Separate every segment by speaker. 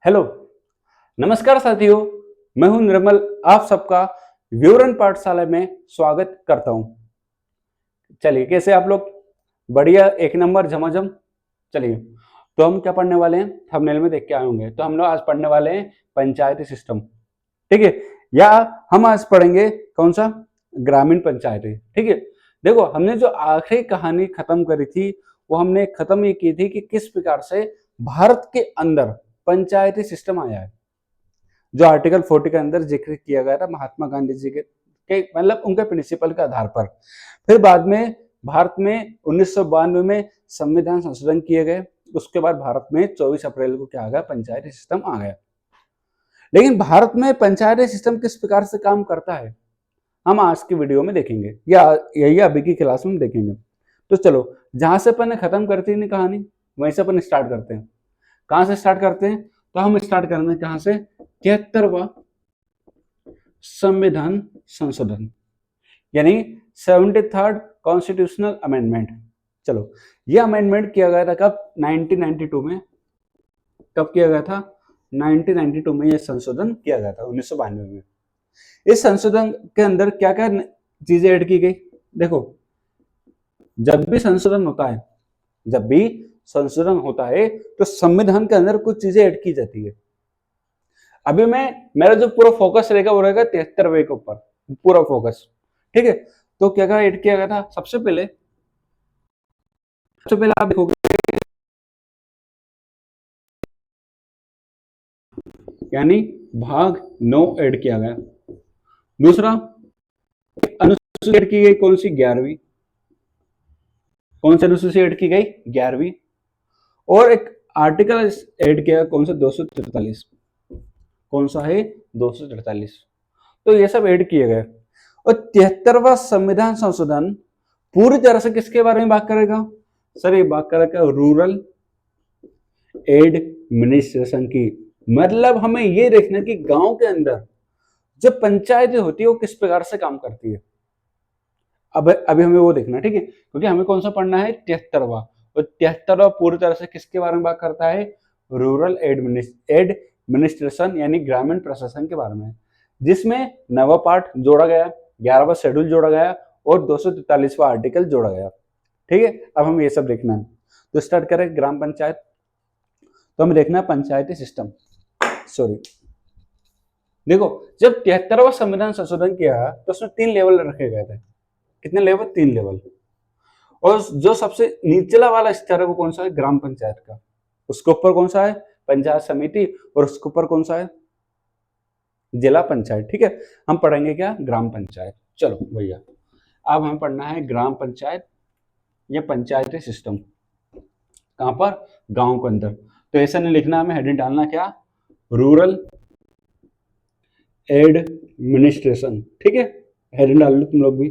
Speaker 1: Hello, नमस्कार साथियों। मैं हूं निर्मल, आप सबका विवरण पाठशाला में स्वागत करता हूं। चलिए, कैसे आप लोग? बढ़िया, एक नंबर, झमाझम। चलिए, तो हम क्या पढ़ने वाले हैं? थंबनेल में देख के आए होंगे। तो हम लोग आज पढ़ने वाले हैं पंचायती सिस्टम, ठीक है? या हम आज पढ़ेंगे कौन सा? ग्रामीण पंचायती, ठीक है? देखो, हमने जो आखिरी कहानी खत्म करी थी, वो हमने खत्म ये की थी कि किस प्रकार से भारत के अंदर पंचायती सिस्टम आया है, जो आर्टिकल 40 के अंदर जिक्र किया गया था महात्मा गांधी जी के मतलब उनके प्रिंसिपल के आधार पर। फिर बाद में भारत में 1992 में संविधान संशोधन किए गए। उसके बाद भारत में 24 अप्रैल को क्या आ गया? पंचायती सिस्टम आ गया। लेकिन भारत में पंचायती सिस्टम किस प्रकार से काम करता है, हम आज की वीडियो में देखेंगे, या यही अभी की क्लास में देखेंगे। तो चलो, जहां से अपन ने खत्म करती थी कहानी, वहीं से अपन स्टार्ट करते हैं। कहां से स्टार्ट करते हैं? तो हम स्टार्ट करेंगे कहां से? 73वां संविधान संशोधन, यानी 73rd कॉन्स्टिट्यूशनल अमेंडमेंट। चलो, ये अमेंडमेंट किया गया था कब? 1992 में। कब किया गया था? 1992 में। यह संशोधन किया गया था 1992 में। इस संशोधन के अंदर क्या क्या चीजें ऐड की गई? देखो, जब भी संशोधन होता है, जब भी संशोधन होता है तो संविधान के अंदर कुछ चीजें ऐड की जाती है। अभी मेरा जो पूरा फोकस रहेगा वो रहेगा 73वें के ऊपर, पूरा फोकस, ठीक है? तो क्या क्या ऐड किया गया था? सबसे पहले आप देखोगे, यानी भाग 9 ऐड किया गया। दूसरा, अनुसूची ऐड की गई, कौन सी? 11वीं। कौन सी अनुसूची ऐड की गई? 11वीं। और एक आर्टिकल ऐड किया, कौन सा? 243। कौन सा है? 243। तो ये सब ऐड किए गए। और 73वां संविधान संशोधन पूरी तरह से किसके बारे में बात करेगा? सर, ये बात करेगा रूरल एडमिनिस्ट्रेशन की। मतलब हमें ये देखना कि गांव के अंदर जो पंचायतें होती है वो किस प्रकार से काम करती है। अब अभी हमें वो देखना, ठीक है? क्योंकि हमें कौन सा पढ़ना है? 73वां। और 73वां पूरी तरह से किसके बारे में बात करता है? रूरल एडमिनिस्ट्रेशन, यानी ग्रामीण प्रशासन के बारे में, जिसमें नवा पार्ट जोड़ा गया, 11वां शेड्यूल जोड़ा गया और 243वां आर्टिकल जोड़ा गया, ठीक है? अब हमें ये सब देखना है। तो स्टार्ट करें ग्राम पंचायत। तो हमें देखना है पंचायती सिस्टम। सॉरी, देखो, जब 73वां संविधान संशोधन किया तो उसमें 3 लेवल रखे गए थे। कितने लेवल? 3 लेवल। और जो सबसे निचला वाला स्तर है वो कौन सा है? ग्राम पंचायत का। उसके ऊपर कौन सा है? पंचायत समिति। और उसके ऊपर कौन सा है? जिला पंचायत, ठीक है? हम पढ़ेंगे क्या? ग्राम पंचायत। चलो भैया, अब हमें पढ़ना है ग्राम पंचायत या पंचायती सिस्टम। कहां पर? गांव के अंदर। तो ऐसा नहीं लिखना, हमें हेडिंग डालना क्या? रूरल एडमिनिस्ट्रेशन, ठीक है? हेडिंग डाल लो तुम लोग भी,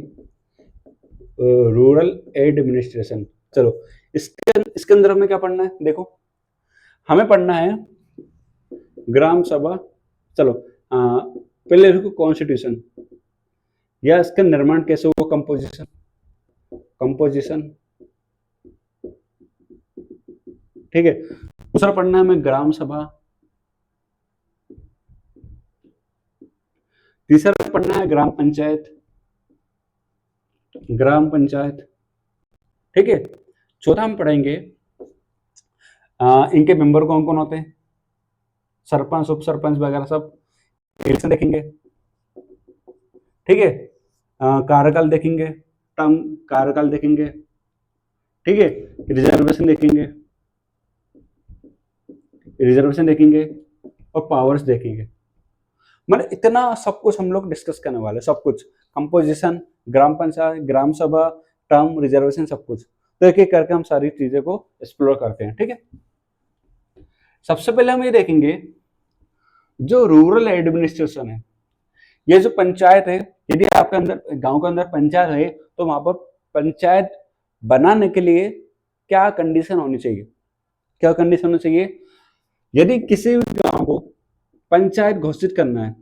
Speaker 1: रूरल एडमिनिस्ट्रेशन। चलो, इसके अंदर हमें क्या पढ़ना है? देखो, हमें पढ़ना है ग्राम सभा। चलो, पहले देखो कॉन्स्टिट्यूशन, या इसका निर्माण कैसे हुआ? कंपोजिशन, कंपोजिशन, ठीक है? दूसरा पढ़ना है हमें ग्राम सभा। तीसरा पढ़ना है ग्राम पंचायत, ग्राम पंचायत, ठीक है? चौथा हम पढ़ेंगे इनके मेंबर कौन कौन होते हैं, सरपंच, उप सरपंच वगैरह सब। इलेक्शन देखेंगे, ठीक है? कार्यकाल देखेंगे, टर्म कार्यकाल देखेंगे, ठीक है? रिजर्वेशन देखेंगे, रिजर्वेशन देखेंगे और पावर्स देखेंगे। मतलब इतना सब कुछ हम लोग डिस्कस करने वाले, सब कुछ, कंपोजिशन, ग्राम पंचायत, ग्राम सभा, टर्म, रिजर्वेशन, सब कुछ। तो एक एक करके हम सारी चीजें को एक्सप्लोर करते हैं, ठीक है? सबसे पहले हम ये देखेंगे, जो रूरल एडमिनिस्ट्रेशन है, ये जो पंचायत है, यदि आपके अंदर गांव के अंदर पंचायत है तो वहां पर पंचायत बनाने के लिए क्या कंडीशन होनी चाहिए? क्या कंडीशन होनी चाहिए? यदि किसी भी गांव को पंचायत घोषित करना है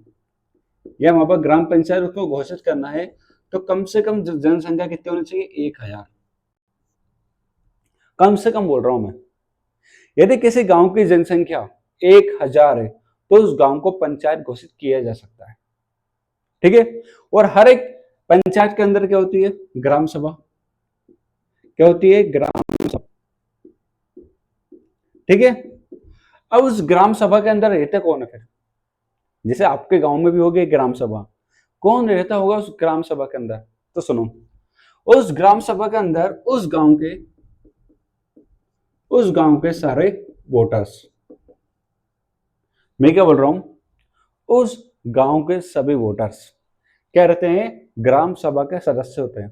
Speaker 1: या वहां पर ग्राम पंचायत को घोषित करना है, तो कम से कम जनसंख्या कितनी होनी चाहिए? 1000। कम से कम बोल रहा हूं मैं। यदि किसी गांव की जनसंख्या 1000 है तो उस गांव को पंचायत घोषित किया जा सकता है। ठीक है, और हर एक पंचायत के अंदर क्या होती है? ग्राम सभा। क्या होती है? ग्राम सभा। ठीक है, अब उस ग्राम सभा के अंदर रहते कौन है फिर? जैसे आपके गांव में भी होगी ग्राम सभा, कौन रहता होगा उस ग्राम सभा के अंदर? तो सुनो, उस ग्राम सभा के अंदर उस गांव के सारे वोटर्स, मैं क्या बोल रहा हूं, उस गांव के सभी वोटर्स क्या रहते हैं? ग्राम सभा के सदस्य होते हैं।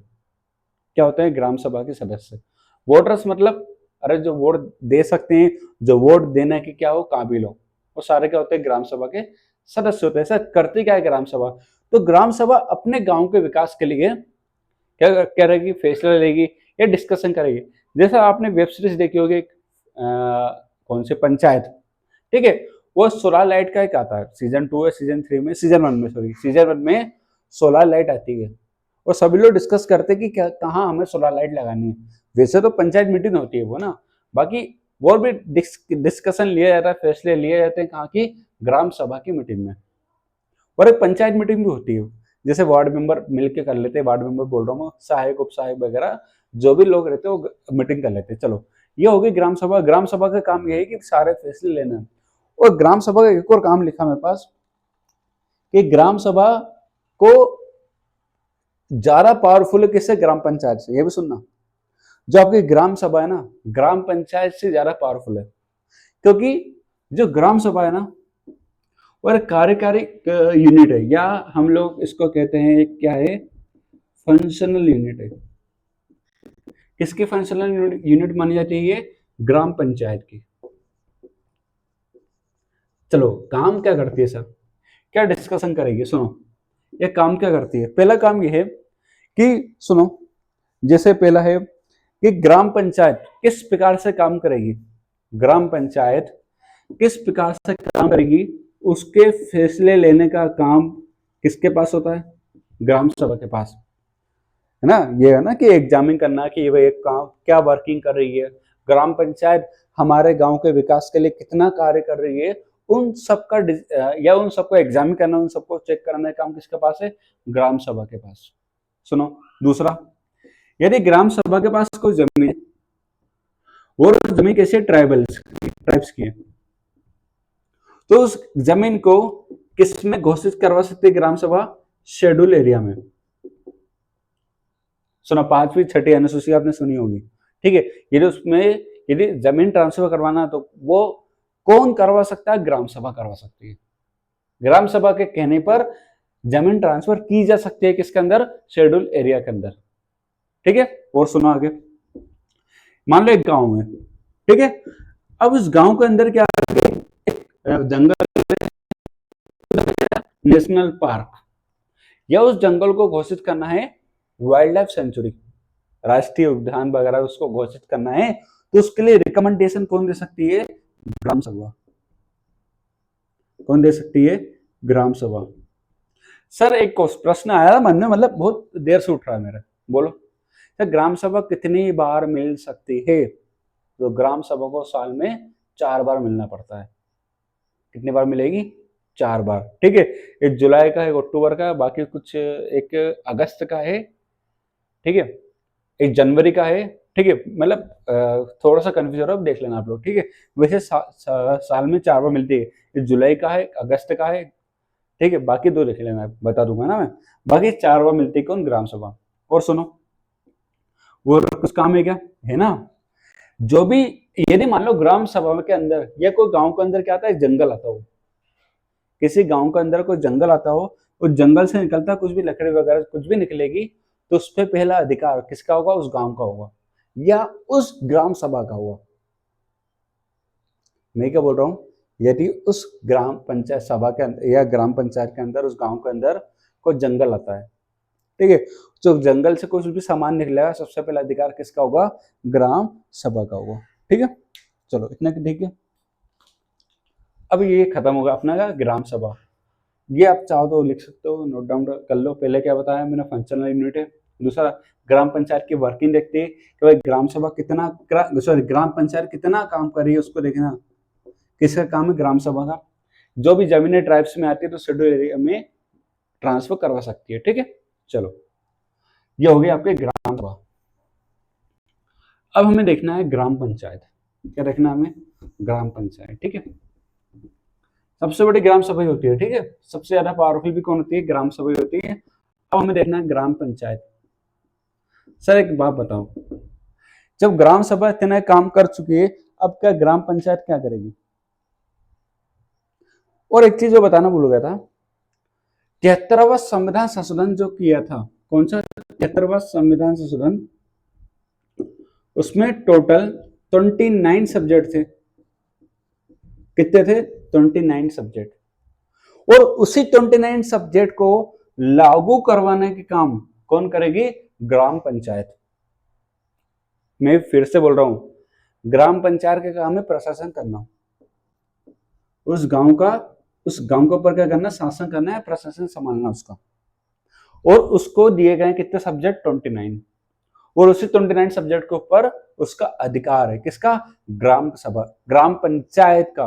Speaker 1: क्या होते हैं? ग्राम सभा के सदस्य। वोटर्स मतलब अरे जो वोट दे सकते हैं, जो वोट देने के क्या हो काबिल हो, वो सारे क्या होते हैं? ग्राम सभा के सदस्य होते हैं। ऐसा करती क्या है ग्राम सभा? तो ग्राम सभा अपने गांव के विकास के लिए क्या करेगी? फैसला लेगी या डिस्कशन करेगी। जैसा आपने वेब सीरीज देखी होगी कौन से पंचायत, ठीक है, वो सोलर लाइट का एक आता है, सीजन 2 है, सीजन 3 में, सीजन 1 में, सॉरी सीजन 1 में सोलर लाइट आती है और सभी लोग डिस्कस करते हैं कि क्या कहाँ हमें सोलर लाइट लगानी है। वैसे तो पंचायत मीटिंग होती है वो ना, बाकी वो भी डिस्कशन लिया जाता है, फैसले लिए जाते हैं कहाँ की? ग्राम सभा की मीटिंग में। और एक पंचायत मीटिंग भी होती है, जैसे वार्ड मेंबर मिलके कर लेते हैं, वार्ड मेंबर बोल रहा हूँ, सहायक उप सहायक वगैरह जो भी लोग रहते हैं वो मीटिंग कर लेते हैं। चलो, ये होगी ग्राम सभा। ग्राम सभा का काम यही है कि सारे फैसले लेना। और ग्राम सभा का एक और काम लिखा मेरे पास कि ग्राम सभा को ज्यादा पावरफुल है किससे? ग्राम पंचायत से। ये भी सुनना, जो आपकी ग्राम सभा है ना, ग्राम पंचायत से ज्यादा पावरफुल है, क्योंकि जो ग्राम सभा है ना वो एक कार्यकारी यूनिट है, या हम लोग इसको कहते हैं क्या है? फंक्शनल यूनिट है। किसकी फंक्शनल यूनिट मानी जाती है ये? ग्राम पंचायत की। चलो, काम क्या करती है सर? क्या डिस्कशन करेगी? सुनो, ये काम क्या करती है? पहला काम ये है कि सुनो, जैसे पहला है कि ग्राम पंचायत किस प्रकार से काम करेगी, ग्राम पंचायत किस प्रकार से काम करेगी, उसके फैसले लेने का काम किसके पास होता है? ग्राम सभा के पास, है ना। ये है ना कि एग्जामिन करना कि भाई एक काम क्या वर्किंग कर रही है, ग्राम पंचायत हमारे गांव के विकास के लिए कितना कार्य कर रही है, उन सबका या उन सबको एग्जामिन करना, उन सबको चेक करने का काम किसके पास है? ग्राम सभा के पास। सुनो, दूसरा, यदि ग्राम सभा के पास कोई जमीन है और जमीन कैसे ट्राइब्स की है, तो उस जमीन को किसमें घोषित करवा सकती है ग्राम सभा? शेड्यूल एरिया में। सुना, 5वीं 6ठी अनुसूची आपने सुनी होगी, ठीक है। यदि उसमें यदि जमीन ट्रांसफर करवाना तो वो कौन करवा सकता है? ग्राम सभा करवा सकती है। ग्राम सभा के कहने पर जमीन ट्रांसफर की जा सकती है किसके अंदर? शेड्यूल एरिया के अंदर, ठीक है। और सुनो आगे, मान लो एक गांव है, ठीक है। अब उस गांव के अंदर क्या जंगल, नेशनल पार्क, या उस जंगल को घोषित करना है वाइल्ड लाइफ सेंचुरी, राष्ट्रीय उद्यान वगैरह उसको घोषित करना है, तो उसके लिए रिकमेंडेशन कौन दे सकती है? ग्राम सभा। कौन दे सकती है? ग्राम सभा। सर एक प्रश्न आया मन में, मतलब बहुत देर से उठ रहा है मेरा, बोलो सर ग्राम सभा कितनी बार मिल सकती है? तो ग्राम सभा को साल में 4 बार मिलना पड़ता है। कितनी बार मिलेगी? 4 बार, ठीक है। एक जुलाई का, एक अक्टूबर का, बाकी कुछ एक अगस्त का है, ठीक है, एक जनवरी का है, ठीक है। मतलब थोड़ा सा कंफ्यूज हो रहा है, देख लेना आप लोग, ठीक है। वैसे साल में 4 बार मिलती है, एक जुलाई का है, अगस्त का है, ठीक है। बाकी 2 देख लेना, बता दूंगा ना मैं। बाकी 4 बार मिलती है कौन? ग्राम सभा। और सुनो, वो कुछ काम है क्या? है ना, जो भी, यदि मान लो ग्राम सभा के अंदर या कोई गांव के अंदर क्या आता है? जंगल आता हो, किसी गांव के अंदर कोई जंगल आता हो, उस जंगल से निकलता कुछ भी लकड़ी वगैरह कुछ भी निकलेगी, तो उस पर पहला अधिकार किसका होगा? उस गांव का होगा या उस ग्राम सभा का होगा। मैं क्या बोल रहा हूं, यदि उस ग्राम पंचायत सभा के अंदर या ग्राम पंचायत के अंदर, उस गांव के अंदर कोई जंगल आता है, ठीक है, जो जंगल से कुछ भी सामान निकलेगा, सबसे पहला अधिकार किसका होगा? ग्राम सभा का होगा, ठीक है। चलो इतना ठीक है। अब ये खत्म होगा अपना ग्राम सभा। ये आप चाहो तो लिख सकते हो, नोट डाउन कर लो। पहले क्या बताया मैंने? फंक्शनल यूनिट है। दूसरा, ग्राम पंचायत की वर्किंग देखते हैं कि भाई ग्राम सभा कितना, सॉरी ग्राम पंचायत कितना काम कर रही है, उसको देखना किसका काम है? ग्राम सभा का। जो भी जमीनें ट्राइब्स में आती है तो शेड्यूल एरिया में ट्रांसफर करवा सकती है। ठीक है, चलो ये हो गई आपके ग्राम सभा। अब हमें देखना है ग्राम पंचायत। क्या देखना है हमें? ग्राम पंचायत। ठीक है, सबसे बड़ी ग्राम सभा होती है। ठीक है, सबसे ज्यादा पावरफुल भी कौन होती है? ग्राम सभा होती है। अब हमें देखना है ग्राम पंचायत। सर एक बात बताओ, जब ग्राम सभा इतना काम कर चुकी है, अब क्या ग्राम पंचायत क्या करेगी? और एक चीज जो बताना भूल गया था, 73वां संविधान संशोधन जो किया था, कौन सा 73वां संविधान संशोधन, उसमें टोटल 29 सब्जेक्ट थे। कितने थे? 29 सब्जेक्ट। और उसी 29 सब्जेक्ट को लागू करवाने के काम कौन करेगी? ग्राम पंचायत। मैं फिर से बोल रहा हूं, ग्राम पंचायत का काम है प्रशासन करना, उस गांव के ऊपर क्या करना? शासन करना है, प्रशासन संभालना उसका। और उसको दिए गए कितने सब्जेक्ट? 29। और उसी 29 सब्जेक्ट के ऊपर उसका अधिकार है। किसका? ग्राम सभा, ग्राम पंचायत का।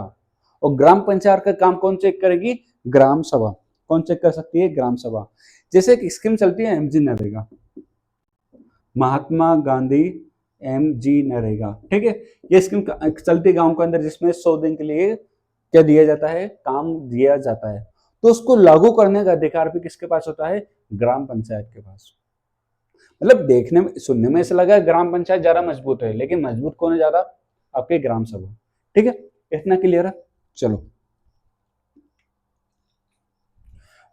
Speaker 1: और ग्राम पंचायत का काम कौन चेक करेगी? ग्राम सभा। कौन चेक कर सकती है? ग्राम सभा। जैसे एक स्कीम चलती है एमजी नरेगा, महात्मा गांधी एमजी नरेगा। ठीक है, ये स्कीम चलती है गांव के अंदर, जिसमें 100 दिन के लिए क्या दिया जाता है? काम दिया जाता है। तो उसको लागू करने का अधिकार भी किसके पास होता है? ग्राम पंचायत के पास। मतलब देखने में, सुनने में ऐसा लगा ग्राम पंचायत ज्यादा मजबूत है, लेकिन मजबूत कौन है ज्यादा? आपके ग्राम सभा। ठीक है, इतना क्लियर है। चलो,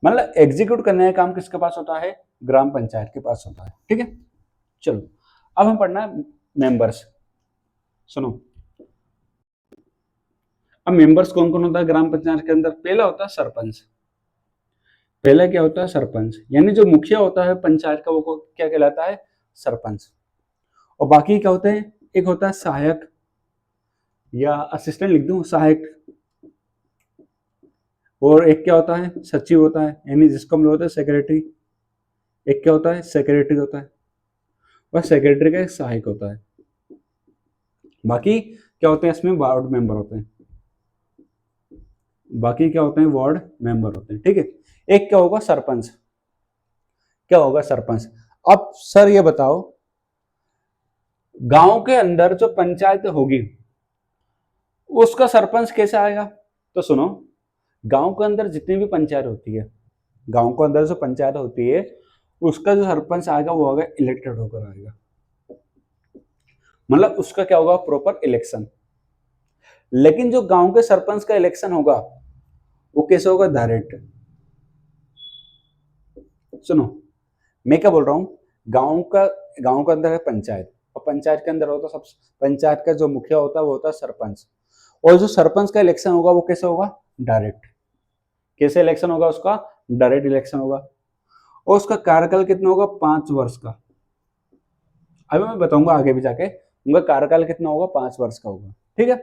Speaker 1: मतलब एग्जीक्यूट करने का काम किसके पास होता है? ग्राम पंचायत के पास होता है। ठीक है, चलो अब हम पढ़ना है मेंबर्स। सुनो, अब मेंबर्स कौन कौन होता है ग्राम पंचायत के अंदर? पहला होता है सरपंच। पहला क्या होता है? सरपंच, यानी जो मुखिया होता है पंचायत का, वो क्या कहलाता है? सरपंच। और बाकी क्या होते हैं? एक होता है सहायक, या असिस्टेंट लिख दूं, सहायक। और एक क्या होता है? सचिव होता है, यानी जिसको हम लोग होते हैं सेक्रेटरी। एक क्या होता है? सेक्रेटरी होता है। और सेक्रेटरी का एक सहायक होता है। बाकी क्या होते हैं? इसमें वार्ड मेंबर होते हैं। बाकी क्या होते हैं? वार्ड मेंबर होते हैं। ठीक है, एक क्या होगा? सरपंच। क्या होगा? सरपंच। अब सर ये बताओ, गांव के अंदर जो पंचायत होगी उसका सरपंच कैसे आएगा? तो सुनो, गांव के अंदर जितनी भी पंचायत होती है, गांव के अंदर जो पंचायत होती है, उसका जो सरपंच आएगा वो होगा इलेक्टेड होकर आएगा। मतलब उसका क्या होगा? Proper election. लेकिन जो गांव के सरपंच का इलेक्शन होगा वो कैसे होगा? डायरेक्ट। सुनो, मैं क्या बोल रहा हूं, गांव का अंदर है पंचायत, और पंचायत के अंदर होता सब, पंचायत का जो मुखिया होता है वो होता है सरपंच। और जो सरपंच का इलेक्शन होगा वो कैसे होगा? डायरेक्ट। कैसे इलेक्शन होगा उसका? डायरेक्ट इलेक्शन होगा। और उसका कार्यकाल कितना होगा? 5 वर्ष का। अभी मैं बताऊंगा आगे भी जाके, उनका कार्यकाल कितना होगा? 5 वर्ष का होगा। ठीक है,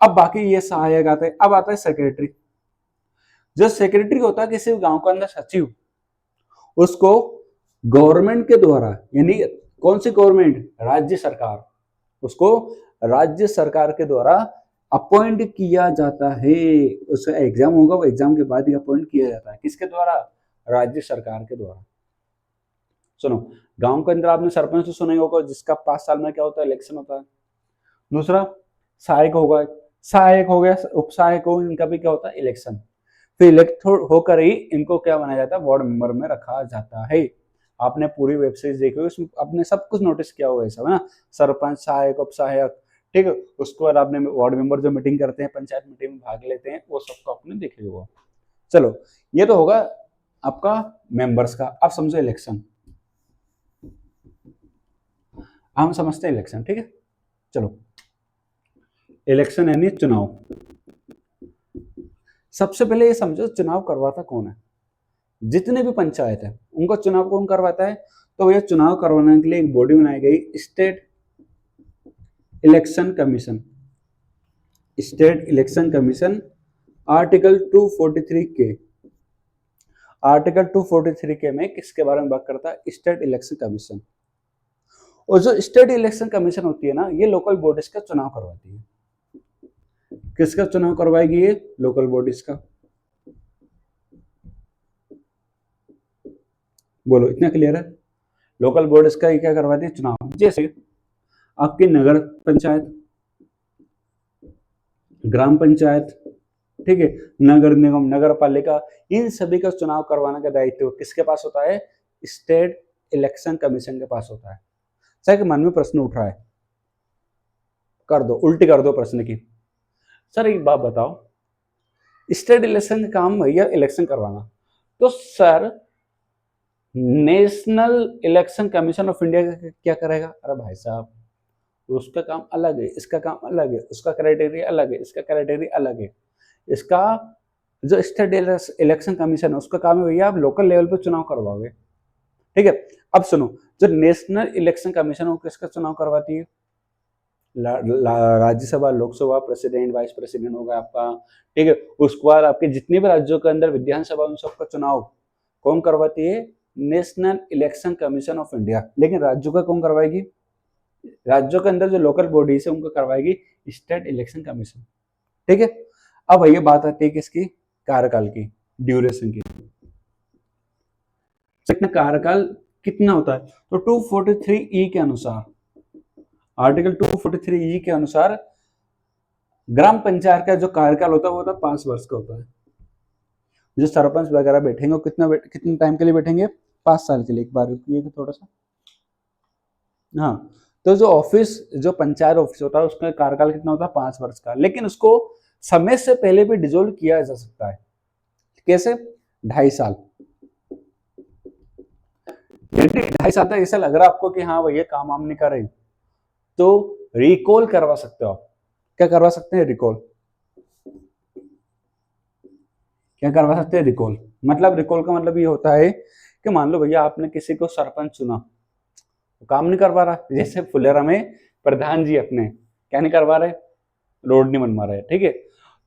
Speaker 1: अब बाकी ये सहायक आते हैं। अब आता है सेक्रेटरी। जो सेक्रेटरी होता है किसी गांव के अंदर सचिव, उसको गवर्नमेंट के द्वारा, यानी कौन सी गवर्नमेंट? राज्य सरकार, उसको राज्य सरकार के द्वारा अपॉइंट किया जाता है। उसका एग्जाम होगा, वो एग्जाम के बाद ही अपॉइंट किया जाता है। किसके द्वारा? राज्य सरकार के द्वारा। सुनो, गांव के अंदर आपने सरपंच तो सुना ही होगा, जिसका 5 साल में क्या होता है? इलेक्शन होता है। दूसरा सहायक होगा, सहायक हो गया, उप सहायक हो, इनका भी क्या होता है? इलेक्शन। फिर इलेक्ट होकर ही इनको क्या बनाया जाता है? वार्ड मेंबर में रखा जाता है। आपने पूरी वेबसाइट देखी होगी, उसमें आपने सब कुछ नोटिस किया होगा, सब है ना? सरपंच, सहायक, उप सहायक। ठीक है, उसके बाद आपने वार्ड मेंबर जो मीटिंग करते हैं, पंचायत मीटिंग में भाग लेते हैं, वो सबको आपने देखे होगा। चलो, ये तो होगा आपका मेंबर्स का। अब समझो इलेक्शन। हम समझते हैं इलेक्शन। ठीक है, चलो, इलेक्शन यानी चुनाव। सबसे पहले ये समझो, चुनाव करवाता कौन है? जितने भी पंचायत है उनका चुनाव कौन करवाता है? तो यह चुनाव करवाने के लिए एक बॉडी बनाई गई, state election commission. State election commission, article 243 के, आर्टिकल 243 के में किसके बारे में बात करता है? State election commission. और जो स्टेट इलेक्शन कमीशन होती है ना, ये लोकल बॉडीज का चुनाव करवाती है। किसका चुनाव करवाएगी ये? लोकल बॉडीज का। बोलो, इतना क्लियर है? लोकल बॉडीज का ये क्या करवाती है? चुनाव। जैसे आपकी नगर पंचायत, ग्राम पंचायत, ठीक है, नगर निगम, नगर पालिका, इन सभी का चुनाव करवाने का दायित्व किसके पास होता है? स्टेट इलेक्शन कमीशन के पास होता है। सर मन में प्रश्न उठ रहा है, कर दो, उल्टी कर दो प्रश्न की। सर एक बात बताओ, स्टेट इलेक्शन का काम भैया इलेक्शन करवाना, तो sir national election commission of India क्या करेगा? अरे भाई साहब, उसका काम अलग है, इसका काम अलग है, उसका क्राइटेरिया अलग है, इसका क्राइटेरिया अलग है। इसका जो स्टेट इलेक्शन कमीशन है उसका काम है भैया आप लोकल लेवल पे चुनाव करवाओगे, ठीक है। अब सुनो, जो नेशनल इलेक्शन कमीशन है वो किसका चुनाव करवाती है? Rajya Sabha, Lok Sabha, president, vice president होगा आपका, ठीक है। उसके बाद आपके जितने भी राज्यों के अंदर विधानसभा, उन सबका चुनाव कौन करवाती है? National election commission of India. लेकिन राज्यों का कौन करवाएगी? राज्यों के अंदर जो लोकल बॉडीज है उनको करवाएगी स्टेट इलेक्शन कमीशन, ठीक है। अब भैया बात आती है किसकी? कार्यकाल की, ड्यूरेशन की। कार्यकाल कितना होता है? तो 243 के अनुसार, आर्टिकल 243 के अनुसार ग्राम पंचायत का जो कार्यकाल होता है वो होता है 5 वर्ष का होता है। जो सरपंच वगैरह बैठेंगे वो कितने टाइम के लिए बैठेंगे? 5 साल के लिए। एक बार रुकिए थोड़ा सा। हाँ, तो जो ऑफिस, जो पंचायत ऑफिस होता है उसका कार्यकाल कितना होता है? 5 वर्ष का। लेकिन उसको समय से पहले भी डिसॉल्व किया जा सकता है। कैसे? 2.5 साल। यदि 2.5 साल तक ऐसा लग रहा है आपको कि हाँ भैया काम वाम नहीं कर रही, तो रिकॉल करवा सकते हो आप। क्या करवा सकते हैं? रिकॉल। क्या करवा सकते हैं? रिकॉल। मतलब रिकॉल का मतलब ये होता है कि मान लो भैया आपने किसी को सरपंच चुना, तो काम नहीं कर पा रहा, जैसे फुलेरा में प्रधान जी अपने क्या नहीं करवा रहे? रोड नहीं बनवा रहे, ठीक है।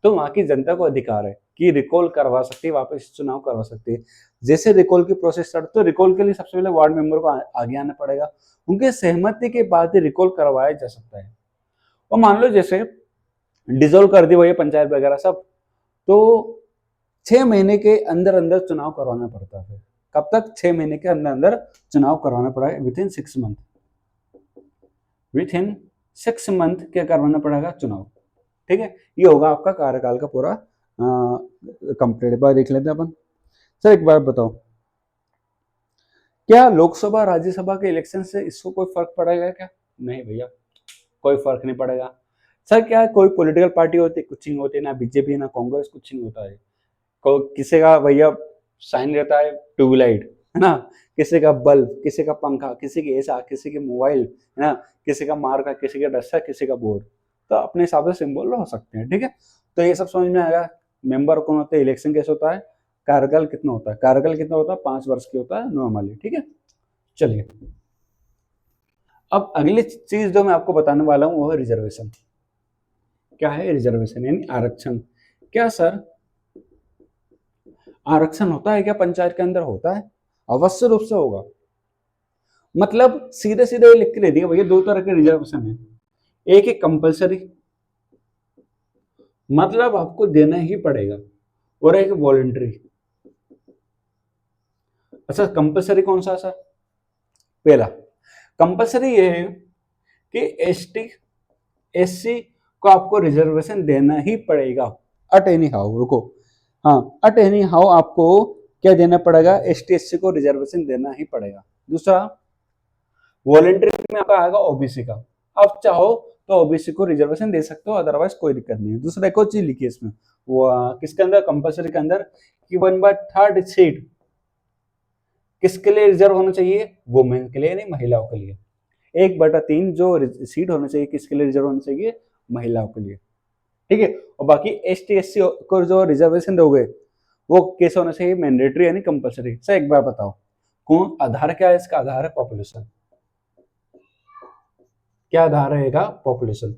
Speaker 1: तो वहां की जनता को अधिकार है कि रिकॉल करवा सकती है, वापस चुनाव करवा सकती है। जैसे रिकॉल की प्रोसेस स्टार्ट, तो रिकॉल के लिए सबसे पहले वार्ड मेंबर को आगे आना पड़ेगा, उनके सहमति के बाद ही रिकॉल करवाया जा सकता है। और मान लो जैसे डिसॉल्व कर दी भैया पंचायत वगैरह सब, तो 6 महीने के अंदर अंदर चुनाव करवाना पड़ता है। कब तक? 6 महीने के अंदर अंदर चुनाव करवाना पड़ेगा, with in 6 month. With in 6 month क्या करवाना पड़ेगा? चुनाव, ठीक है। ये होगा आपका कार्यकाल का पूरा कंप्लीट। एक बार देख लेते हैं अपन। सर एक बार बताओ, क्या लोकसभा राज्यसभा के इलेक्शन से इसको कोई फर्क पड़ेगा क्या? नहीं भैया, कोई फर्क नहीं पड़ेगा। सर क्या है, कोई पॉलिटिकल पार्टी होती है, कुछ नहीं होती, ना बीजेपी ना कांग्रेस, कुछ नहीं होता है। किसी का भैया साइन रहता है ट्यूबलाइट, है ना, किसी का बल्ब, किसी का पंखा, किसी की ऐसा, किसी की मोबाइल, है ना, किसी का मार्का, किसी का डस्टर, किसी का बोर्ड। तो अपने हिसाब से सिंबल हो सकते हैं, ठीक है। तो ये सब समझ में आएगा। मेंबर कौन होते हैं, इलेक्शन कैसे होता है, कार्यकाल कितना होता है? कार्यकाल कितना होता है? 5 वर्ष की होता है नॉर्मली, ठीक है। चलिए, अब अगली चीज जो मैं आपको बताने वाला हूँ वो है रिजर्वेशन। क्या है रिजर्वेशन? यानी आरक्षण। क्या सर आरक्षण होता है क्या पंचायत के अंदर? होता है, अवश्य रूप से होगा। मतलब सीधे सीधे लिख के दे दिया भैया, 2 तरह के रिजर्वेशन है। एक है कंपलसरी, मतलब आपको देना ही पड़ेगा, और एक वॉलंटरी। अच्छा, कंपलसरी कौन सा सर? पहला कंपलसरी ये है कि एसटी एससी को आपको रिजर्वेशन देना ही पड़ेगा, अट एनी हाउ। रुको, हाँ, अट एनी हाउ आपको क्या देना पड़ेगा? एसटी एससी को रिजर्वेशन देना ही पड़ेगा। दूसरा, वॉलंटरी में आपका आएगा ओबीसी का। आप चाहो तो ओबीसी को रिजर्वेशन दे सकते हो, अदरवाइज कोई दिक्कत नहीं है। दूसरा एक और चीज लिखी है इसमें, वो किसके अंदर? कंपलसरी के अंदर, कि 1/3 सीट किसके लिए रिजर्व होना चाहिए? वुमेन के लिए, नहीं महिलाओं के लिए। 1/3 जो सीट होना चाहिए किसके लिए रिजर्व होना चाहिए? महिलाओं के लिए, ठीक है। और बाकी एसटी एससी को जो रिजर्वेशन दोगे वो कैसे होना चाहिए? मैंडेटरी यानी कंपलसरी। सर एक बार बताओ, कौन आधार क्या है इसका? आधार है पॉपुलेशन। क्या आधार रहेगा? पॉपुलेशन।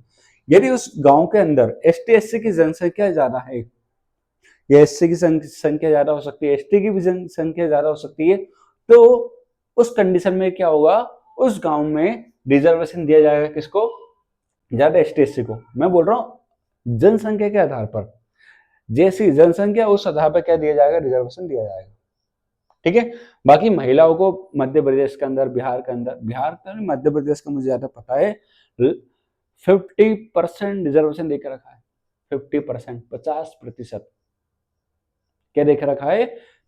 Speaker 1: यदि उस गांव के अंदर एसटी एससी की जनसंख्या ज्यादा है, या एससी की संख्या ज्यादा हो सकती है, एसटी की भी जनसंख्या ज्यादा हो सकती है, तो उस कंडीशन में क्या होगा? उस गांव में रिजर्वेशन दिया जाएगा किसको? ज्यादा एसटी एससी को। मैं बोल रहा हूँ जनसंख्या के आधार पर, जैसी जनसंख्या उस आधार पर क्या दिया जाएगा, रिजर्वेशन दिया जाएगा। ठीक है। बाकी महिलाओं को मध्य प्रदेश के अंदर, बिहार के अंदर, बिहार का मध्य प्रदेश का मुझे ज्यादा पता है, 50% रिजर्वेशन देकर रखा है। 50%, 50%। क्या देकर रखा है?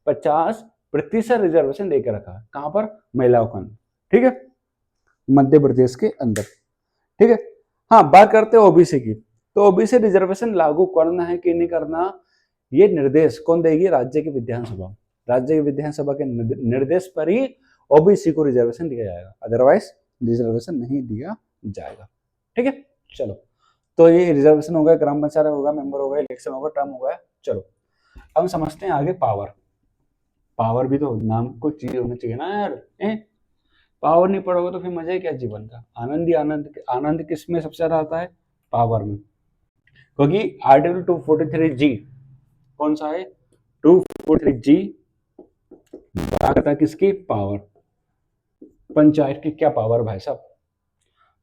Speaker 1: 50% रिजर्वेशन देकर रखा है। कहां पर? महिलाओं के अंदर। ठीक है, मध्य प्रदेश के अंदर। ठीक है। हाँ, बात करते हैं ओबीसी की। तो ओबीसी रिजर्वेशन लागू करना है कि नहीं करना, ये निर्देश कौन देगी? राज्य की विधानसभा। राज्य की विधानसभा के निर्देश पर ही ओबीसी को रिजर्वेशन दिया जाएगा, अदरवाइज रिजर्वेशन नहीं दिया जाएगा। ठीक है, चलो। तो ये रिजर्वेशन होगा, ग्राम पंचायत होगा, मेंबर होगा, इलेक्शन होगा, टर्म होगा। चलो अब समझते हैं आगे पावर। पावर भी तो नाम को चीज होनी चाहिए ना यार। पावर नहीं पढ़ोगे तो फिर मजा ही क्या जीवन का? आनंद ही आनंद। आनंद किस में सबसे ज्यादा आता है? पावर में। क्योंकि आर्टिकल 243G कौन सा है? 243G बात करता है किसकी? पावर। पंचायत की क्या पावर भाई साहब?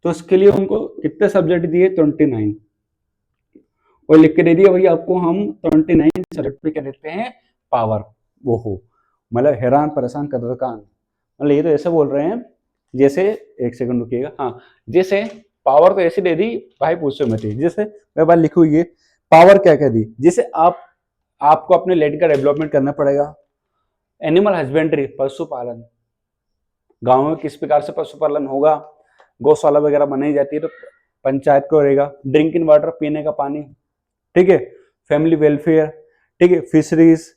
Speaker 1: तो इसके लिए उनको कितने सब्जेक्ट दिए? 29। और लिख के दे दिया भाई आपको, हम 29 सब्जेक्ट पे क्या देते हैं? पावर। वो हो मतलब हैरान परेशान कदरकान। मतलब ये तो ऐसे बोल रहे हैं जैसे, एक सेकंड रुकिएगा, हाँ, जैसे पावर तो ऐसे दे दी भाई, पूछो मत। जैसे मैं बात लिखू, ये पावर क्या क्या दी? जैसे आपको अपने लैंड का डेवलपमेंट करना पड़ेगा। एनिमल हस्बेंड्री, पशुपालन, गांव में किस प्रकार से पशुपालन होगा, गौशाला वगैरह बनाई जाती है तो पंचायत को रहेगा। ड्रिंकिंग वाटर, पीने का पानी। ठीक है। Family welfare. ठीक है। फिशरीज,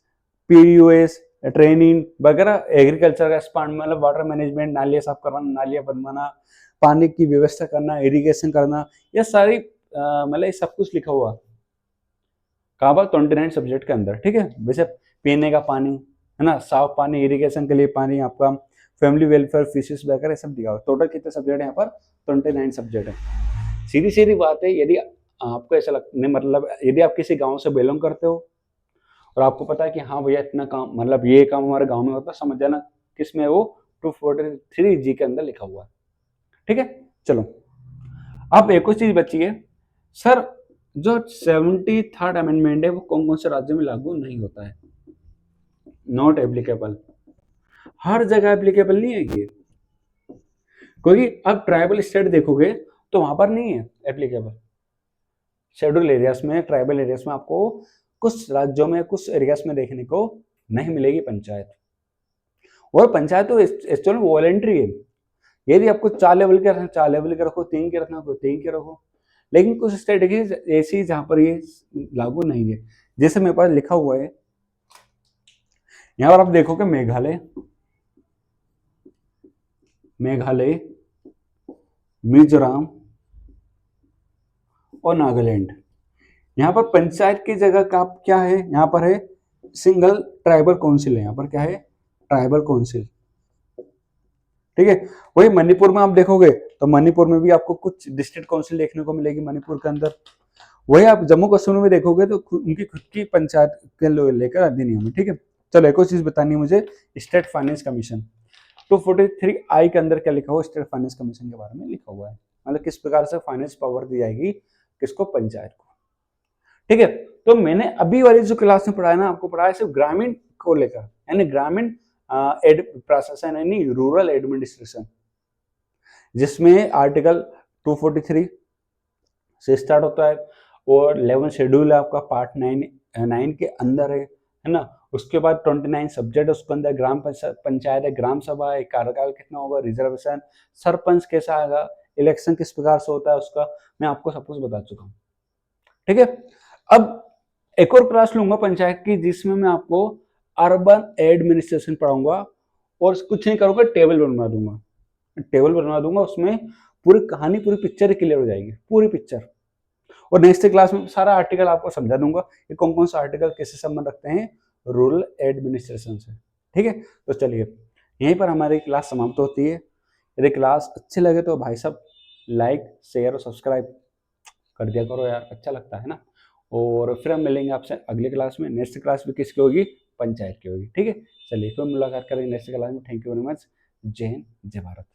Speaker 1: पीयूएस, ट्रेनिंग वगैरह, एग्रीकल्चर का एक्सपांड, मतलब वाटर मैनेजमेंट, नालियां साफ करवाना, नालियां बनवाना, पानी की व्यवस्था करना, इरिगेशन करना, ये सारी मतलब ये सब कुछ लिखा हुआ कहाँ पर? 29 सब्जेक्ट के अंदर। ठीक है। वैसे पीने का पानी है ना, साफ पानी, इरिगेशन के लिए पानी, आपका फैमिली वेलफेयर, फिशेस वगैरह सब दिया हुआ। टोटल कितने सब्जेक्ट है यहाँ पर? 29 सब्जेक्ट है। सीधी सीधी बात है, यदि आपको ऐसा लगता नहीं, मतलब यदि आप किसी गांव से बिलोंग करते हो और आपको पता है कि हाँ भैया इतना काम, मतलब ये काम हमारे गांव में होता है, समझ जाना किसमें वो 243G के अंदर लिखा हुआ है। ठीक है, चलो। अब एक और चीज बची है सर, जो 73rd अमेंडमेंट है वो कौन कौन से राज्यों में लागू नहीं होता है? Not applicable. हर जगह एप्लीकेबल नहीं है ये, क्योंकि अब ट्राइबल स्टेट देखोगे तो वहां पर नहीं है एप्लीकेबल। शेड्यूल एरियाज में, ट्राइबल एरियाज में आपको कुछ राज्यों में, कुछ एरियाज में देखने को नहीं मिलेगी पंचायत। और पंचायत तो एक्चुअल में वॉलेंट्री है। यदि आपको 4 लेवल के रखना, 4 लेवल के रखो, 3 के रखना तो 3 के रखो। लेकिन कुछ स्टेट ऐसी जहां पर ये लागू नहीं है। जैसे मेरे पास लिखा हुआ है, यहां पर आप देखोगे मेघालय, मेघालय, मिजोरम और नागालैंड। यहाँ पर पंचायत की जगह का क्या है? यहाँ पर है सिंगल ट्राइबल काउंसिल है। यहाँ पर क्या है? Tribal council. ठीक है। वही मणिपुर में आप देखोगे तो मणिपुर में भी आपको कुछ डिस्ट्रिक्ट काउंसिल देखने को मिलेगी मणिपुर के अंदर। वही आप जम्मू कश्मीर में देखोगे तो उनकी खुद की पंचायत के लेकर अधिनियम है। ठीक है। चलो एक और चीज बतानी है मुझे, स्टेट फाइनेंस कमीशन। तो 43I के अंदर क्या लिखा हुआ? स्टेट फाइनेंस कमीशन के बारे में लिखा हुआ है, मतलब किस प्रकार से फाइनेंस पावर दी जाएगी किसको? पंचायत को। ठीक है। तो मैंने अभी वाली जो क्लास में पढ़ाया ना, आपको पढ़ाया सिर्फ ग्रामीण को लेकर, यानी ग्रामीण प्रशासन, यानी रूरल एडमिनिस्ट्रेशन, जिसमें आर्टिकल 243 से स्टार्ट होता है और 11 शेड्यूल है आपका, पार्ट 9 के अंदर है ना। उसके बाद 29 सब्जेक्ट, उसके अंदर ग्राम पंचायत है, ग्राम सभा है, कार्यकाल कितना होगा, रिजर्वेशन, सरपंच कैसा आएगा, इलेक्शन किस प्रकार से होता है उसका, मैं आपको सब कुछ बता चुका हूँ। ठीक है। अब एक और क्लास लूंगा पंचायत की, जिसमें मैं आपको अर्बन एडमिनिस्ट्रेशन पढ़ाऊंगा और कुछ नहीं करूंगा, टेबल बनवा दूंगा, टेबल बनवा दूंगा, उसमें पूरी कहानी, पूरी पिक्चर क्लियर हो जाएगी, पूरी पिक्चर। और नेक्स्ट क्लास में सारा आर्टिकल आपको समझा दूंगा कि कौन कौन सा आर्टिकल कैसे संबंध रखते हैं रूरल एडमिनिस्ट्रेशन से। ठीक है। तो चलिए यहीं पर हमारी क्लास समाप्त होती है। यदि क्लास अच्छी लगे तो भाई साहब लाइक, शेयर और सब्सक्राइब कर दिया करो यार, अच्छा लगता है ना। और फिर हम मिलेंगे आपसे अगली क्लास में। नेक्स्ट क्लास भी किसकी होगी? पंचायत की होगी। ठीक है। चलिए फिर मुलाकात करेंगे नेक्स्ट क्लास में। Thank you very much. जय हिंद, जय भारत।